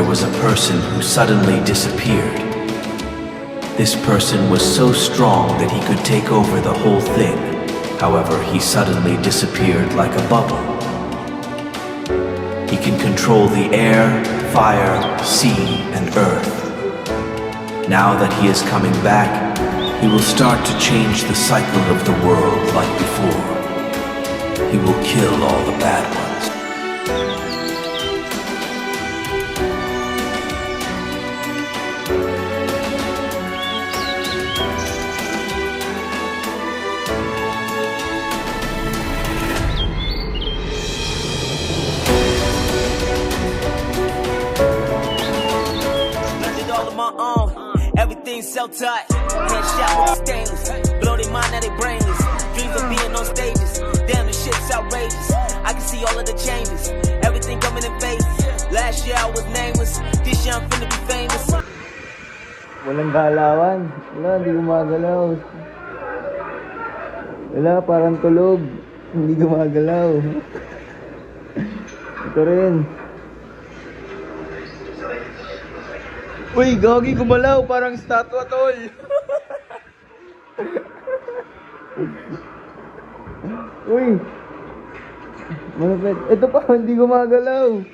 was a person who suddenly disappeared. This person was so strong that he could take over the whole thing. However, he suddenly disappeared like a bubble. He can control the air, fire, sea, and earth. Now that he is coming back, he will start to change the cycle of the world like before. He will kill all the bad ones. Everything's self-taught, headshot with the stainless. Blow their mind, now they brainless. Dreams of being on stages. Damn, the shit's outrageous. I can see all of the changes. Everything coming in phases. Last year I was nameless. This year I'm finna be famous. Walang galawan. Wala, hindi gumagalaw. Wala, parang tulog. Hindi gumagalaw. Ito rin. Uy, gagi, gumalaw. Parang statwa, tol. Uy. Malapit. Ito pa, hindi gumagalaw.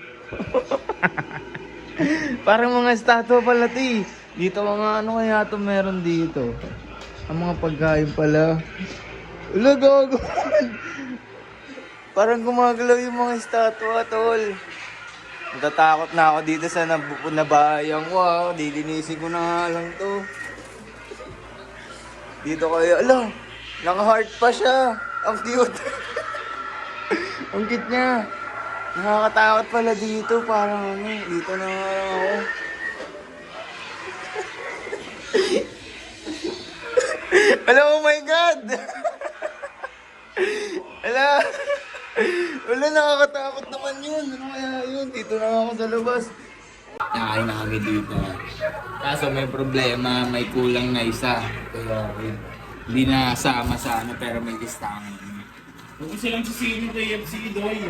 Parang mga statwa pala, ti. Dito mga ano kaya ito meron dito. Ang mga pagkain pala. Wala, gago. Parang gumagalaw yung mga statwa, tol. Natatakot na ako dito sa nabayang ko. Dilinisin ko na nga lang to. Dito kayo, ala, naka-heart pa siya. Ang cute. Ang cute niya. Nakakatakot pala dito. Parang ano, dito na nga lang ako. Ala, oh my God! Ala! Wala, nakakatakot naman yun. Ano kaya yun? Dito na ako sa labas. Nakain na kami dito. Kaso may problema, may kulang na isa. Kaya hindi na sama sa ano, pero may listahan. Huwag silang sisili kay FC Doy.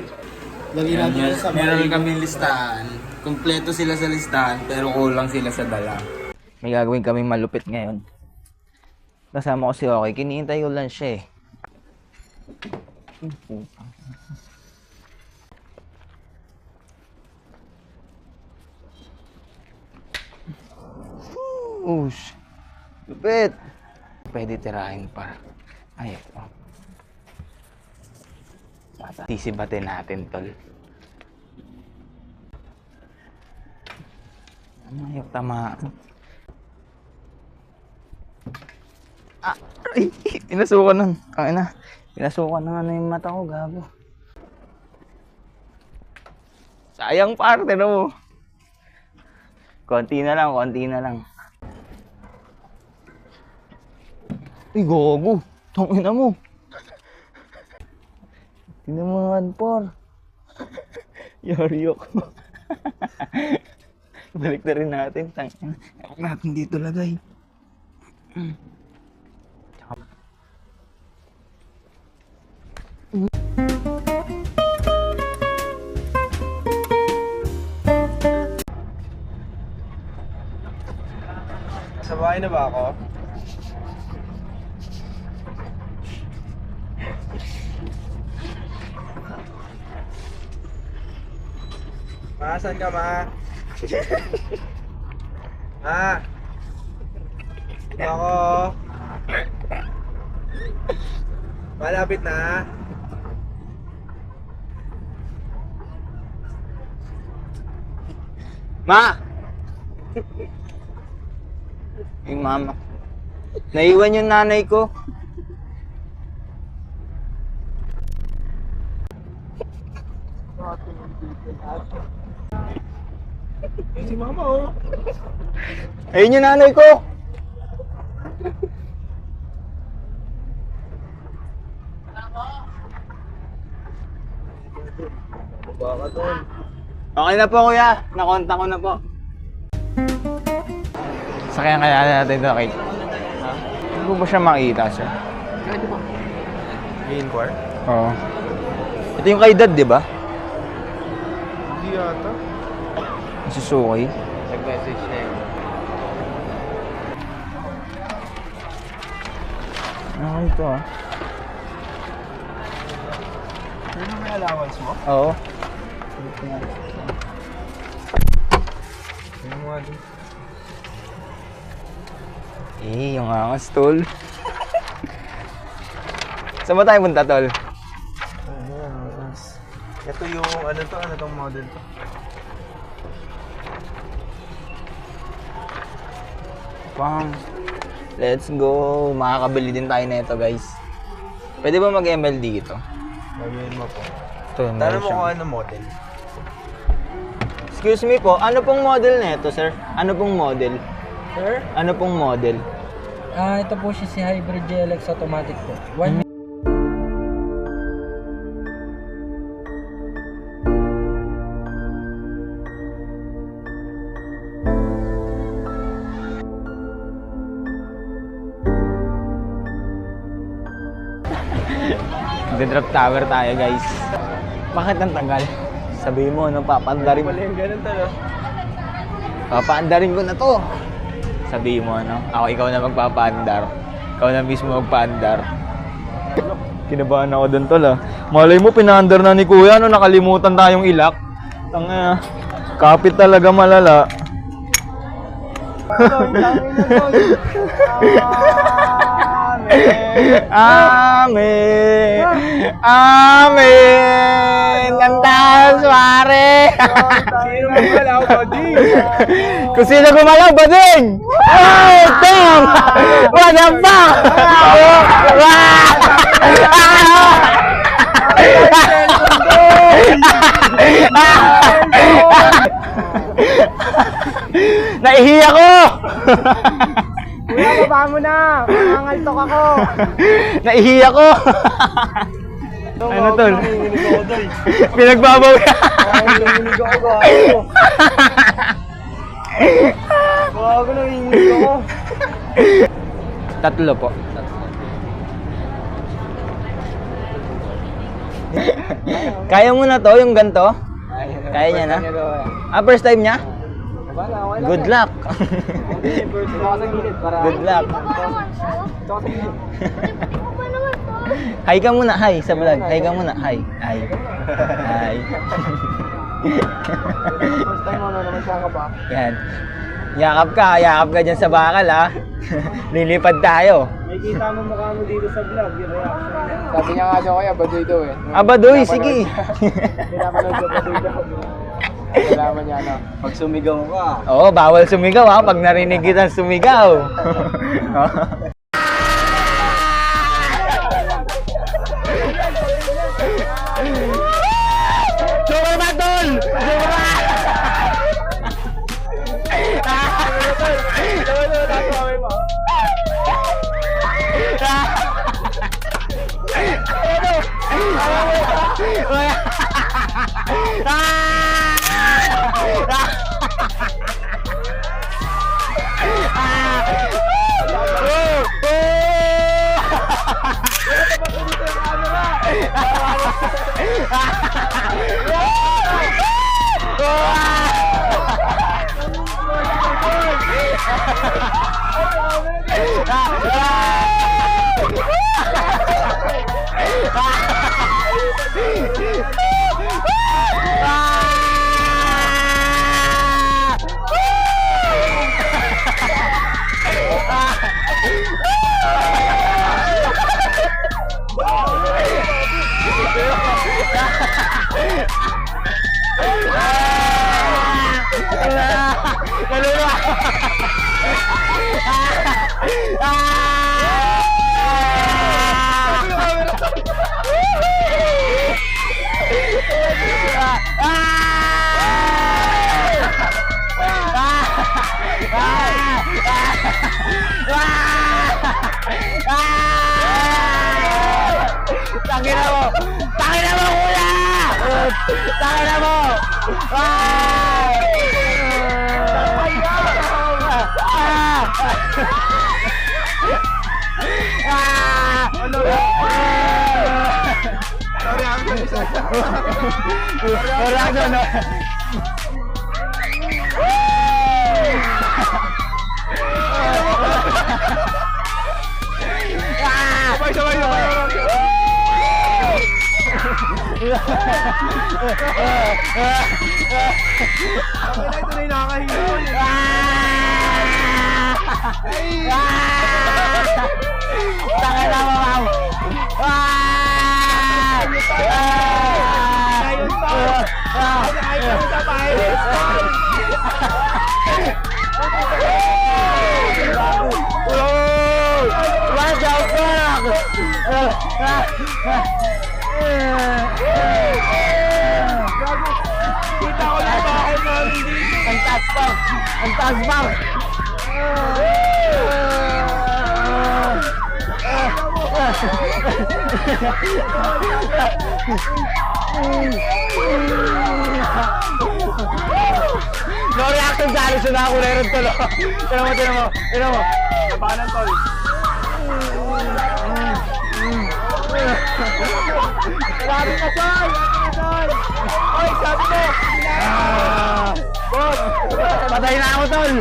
Meron kami listahan. Kompleto sila sa listahan, pero kulang sila sa dala. May gagawin kami malupit ngayon. Kasama ko si Okay. Kinihintay ko lang siya eh. Ush. Lupit. Pwede tirahin pa. Ay, ito. Tisibatin natin, tol. Ayok, tamaan. Ah, ay, pinasukan nun. Ay na. Pinasukan na nga na yung mata ko, gago. Sayang parte, no? Konti na lang, konti na lang. Ay, gago. Tangina mo. Tingnan mo nga, por. Yaryok. Balik na rin natin. Tangina. Huwag natin dito lagay. Sa bahay na ba ako? Ma, saan ka, ma? Ma? Ako. Malapit na. Ma! Yung mama. Naiwan yung nanay ko. Si mama, oh. Ayun yung nanay ko. Baka doon. Okay na po, kuya. Nakontak ko na po. Sakyan kaya natin ito, Kate. Hindi ko ba siya makita, sir? Pwede ba? Main core? Oo. Ito yung kay Dad, di ba? Hindi yata. Suzuki. Nag-message na yun. Ano ito ah? Ano may allowance mo? Oo. Ano mo nga dun? Eh, yung angas, tol. Saan ba tayo punta, tol? Ano yan, mas. Ito yung ano to, ano tong model to? Pang. Let's go. Makakabili din tayo na ito, guys. Pwede ba mag-ML dito? Gagawin mo po. Ito, Tanong mo kung ano model. Excuse me po, ano pong model na ito, sir? Ano pong model? Sir? Ano pong model? Ito po siya si Hybrid GLX Automatic po. Mag-drop tower tayo, guys. Bakit ang tagal? Sabihin mo, no, papaandarin mo. Wala yung ganun talo. Papaandarin ko na to. Sabihin mo, no? Ako, ikaw na magpapaandar. Ikaw na mismo magpaandar. Kinabahan ako dun, tol, ah. Malay mo, pinaandar na ni Kuya, no? Nakalimutan tayong ilak. Kapit talaga malala. Amen! Amen! Ang taas, pare! Sino mo galaw, buddy? Kung sino gumalaw, bading! Oh, damn! What the fuck? Naihiya ko! Kuya, baba mo na! Mangangaltok ako! Naihiya ko! Ano tol? Nanginginig ako, doy. Pinagbabawi. Nanginginig ako, gago. Gago, nanginginig ako. Tatlo po. Kaya mo na to, yung ganto? Kaya niya na? First time niya? Good luck. Good luck. Hi ka muna, hi sa vlog. Hi ka muna, hi. Hi. Hi. First time mo na naman siya ka ba? Yan. Yakap ka dyan sa bakal ha. Lilipad tayo. May kita mo mukha mo dito sa vlog, yung reaction niya. Sabi niya nga daw kaya, Baduy daw eh. Abadoy, sige. Pinapanood sa Baduy daw. Kailangan niya na, pag sumigaw ka. Oo, bawal sumigaw ha, pag narinig kitang sumigaw. Super Batol! Tangina mo! Tangina mo, kuya! Tangina mo! Ito na yung nakakahilo. Tangin na mo, ma'am. What the fuck? Kita ko lang bahay namin dito. Ang taas pa! Ang taas pa! No reaction sa alis na ako rin tolo. Tinan mo. Kapanan, tol. Grabe ka, tol! Oy, sabi mo! Boss! Patay na ako, tol!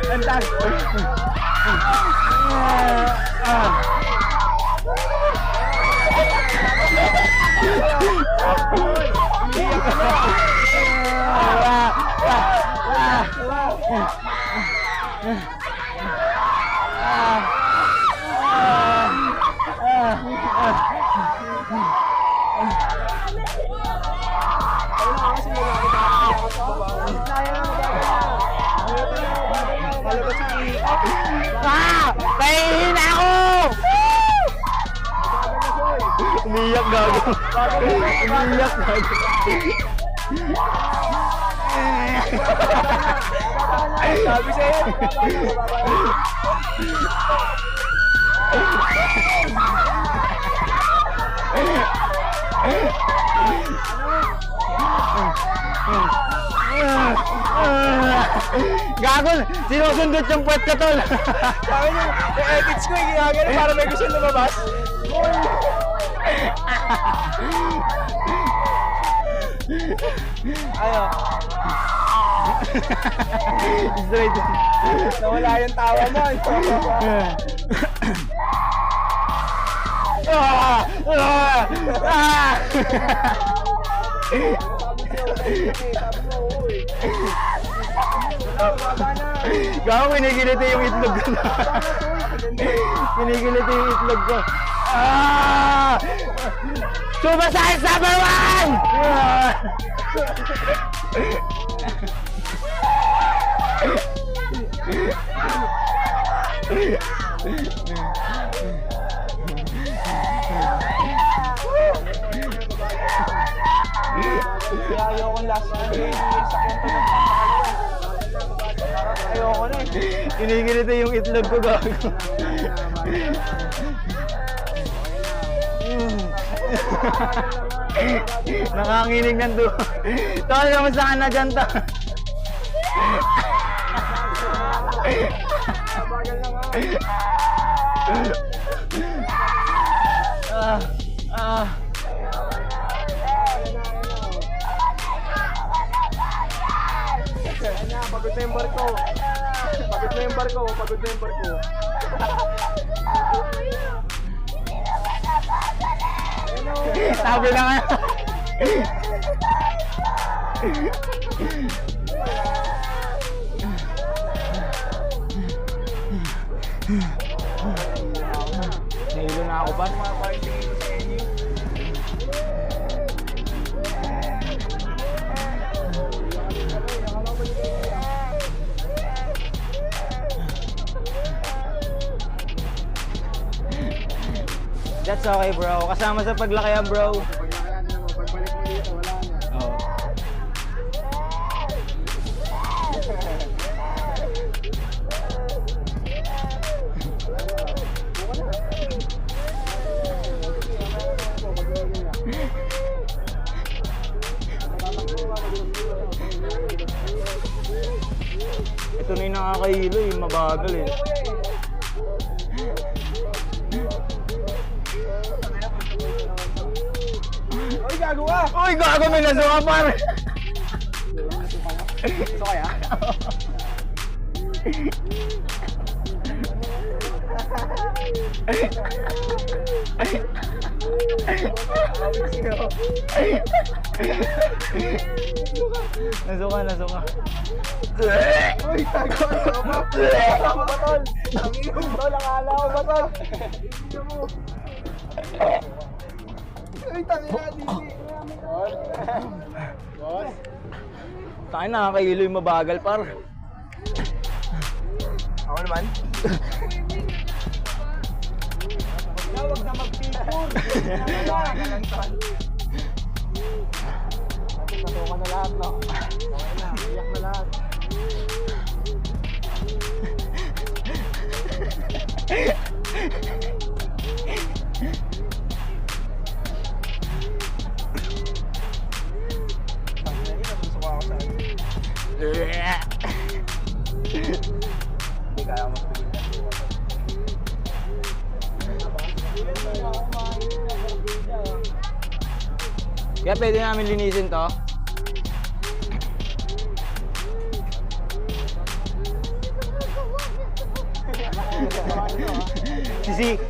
Antas! Nahihina ako! Umiyak gago. Umiyak gago. Sabi sa'yo! Gago! Sinusundot yung puwet ka, tol! Sabi niyo, yung edits ko, ginagano para may gusto lumabas. Ano? Straight. Nawala yung tawa mo. Gago, kinigiliti yung itlog ko na. Kinigiliti yung itlog ko. Suicide number 1! Ayoko last game. Ayoko na eh. Kinigiliti yung itlog ko, gago. Nakanginig ng duho. Tol, kamusta ka na dyan, tol? Pagod na yung barko. Pagod na yung barko. Pagod na yung barko. Sabi na nga. Nahilo na ako ba? That's okay, bro. Kasama sa paglaki yan, bro. Pagbalik mo dito, wala na. Oo. Ito na yung nakaka nakakahilo eh, mabagal eh. Uy, gago ka! Uy, gago, may nasuka pare! Gusto kaya? Nasuka. Uy, gago! Ano ba? Ako ba, tol? Tol, akala ko ba, tol? Uy, tangina, Didi. Boss? Tayo nakakahilo yung mabagal par. Ako naman? Huwag na mag-picture. Wala ka lang, tol. Natuka na lahat, no? Okay na, iyak na lahat. Gusto ko ako sa akin. Hindi kaya ako magpilitan. Kaya pwede namin linisin to.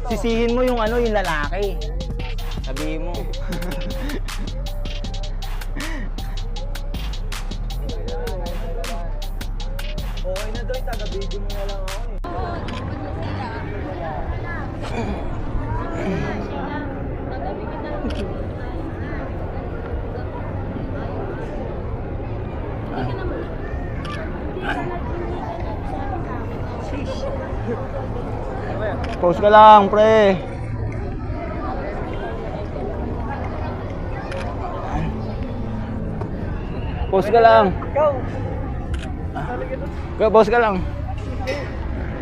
Sisihin mo yung yung lalaki. Sabihin mo. Okay na doy, taga-video mo na lang ako eh. Post ka lang, pre. Post ka lang. Ikaw! Post ka lang.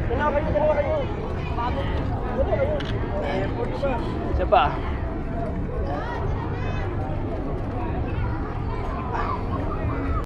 Dalawa kayo. Dalawa kayo. Isa pa.